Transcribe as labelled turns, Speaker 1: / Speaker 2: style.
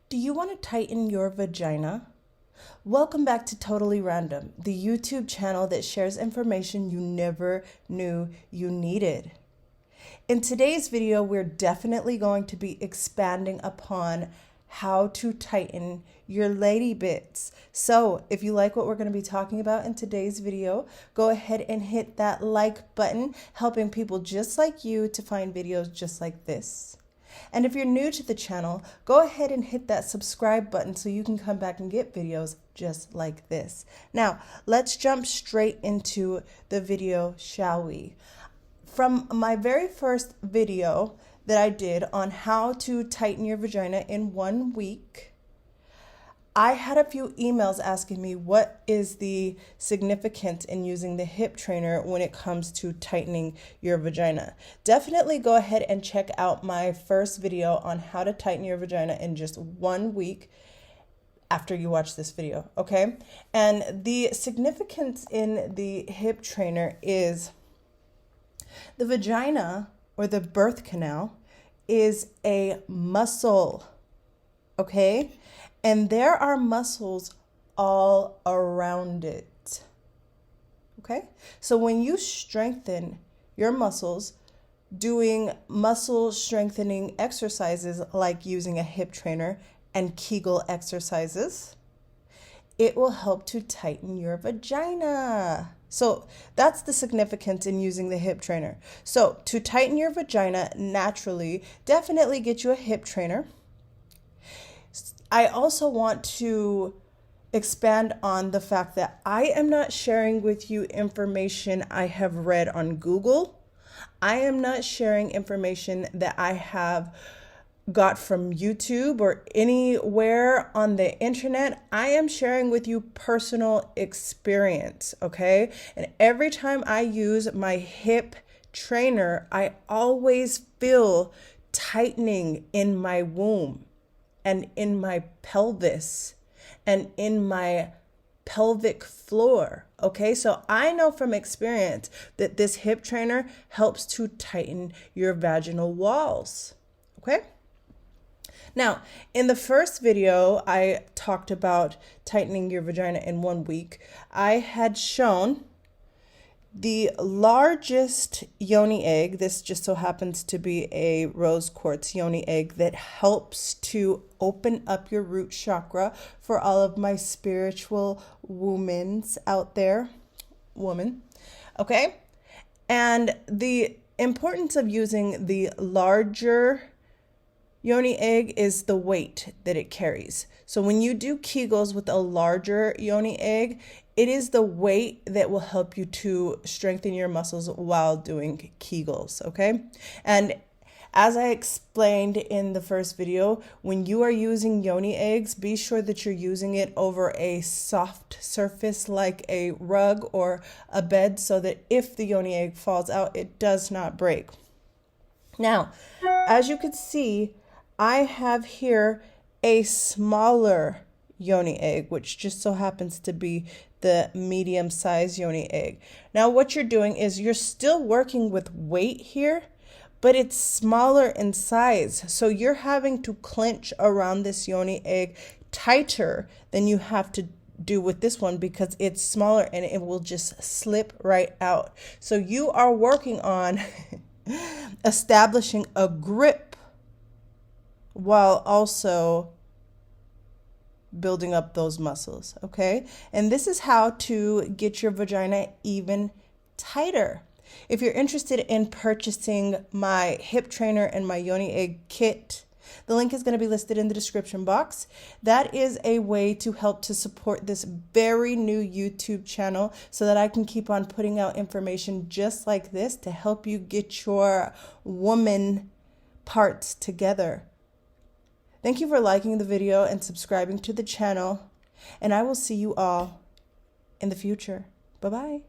Speaker 1: Do you want to tighten your vagina? Welcome back to Totally Random, the YouTube channel that shares information you never knew you needed. In today's video, we're definitely going to be expanding upon how to tighten your lady bits. So if you like what we're going to be talking about in today's video, go ahead and hit that like button, helping people just like you to find videos just like this. And if you're new to the channel, go ahead and hit that subscribe button so you can come back and get videos just like this. Now, let's jump straight into the video, shall we? From my very first video that I did on how to tighten your vagina in 1 week, I had a few emails asking me what is the significance in using the hip trainer when it comes to tightening your vagina. Definitely go ahead and check out my first video on how to tighten your vagina in just 1 week after you watch this video, okay? And the significance in the hip trainer is the vagina or the birth canal is a muscle, okay? And there are muscles all around it, okay? So when you strengthen your muscles, doing muscle strengthening exercises like using a hip trainer and Kegel exercises, it will help to tighten your vagina. So that's the significance in using the hip trainer. So to tighten your vagina naturally, definitely get you a hip trainer. I also want to expand on the fact that I am not sharing with you information I have read on Google. I am not sharing information that I have got from YouTube or anywhere on the internet. I am sharing with you personal experience, okay? And every time I use my hip trainer, I always feel tightening in my womb and in my pelvis and in my pelvic floor, okay? So I know from experience that this hip trainer helps to tighten your vaginal walls, okay? Now, in the first video, I talked about tightening your vagina in 1 week. I had shown the largest yoni egg. This just so happens to be a rose quartz yoni egg that helps to open up your root chakra for all of my spiritual womens out there. Woman, okay? And the importance of using the larger yoni egg is the weight that it carries. So when you do Kegels with a larger yoni egg, it is the weight that will help you to strengthen your muscles while doing Kegels, okay? And as I explained in the first video, when you are using yoni eggs, be sure that you're using it over a soft surface like a rug or a bed so that if the yoni egg falls out, it does not break. Now, as you can see, I have here a smaller yoni egg, which just so happens to be the medium size yoni egg. Now what you're doing is you're still working with weight here, but it's smaller in size. So you're having to clench around this yoni egg tighter than you have to do with this one because it's smaller and it will just slip right out. So you are working on establishing a grip while also building up those muscles, okay? And this is how to get your vagina even tighter. If you're interested in purchasing my hip trainer and my yoni egg kit, the link is going to be listed in the description box. That is a way to help to support this very new YouTube channel so that I can keep on putting out information just like this to help you get your woman parts together. Thank you for liking the video and subscribing to the channel, and I will see you all in the future. Bye-bye.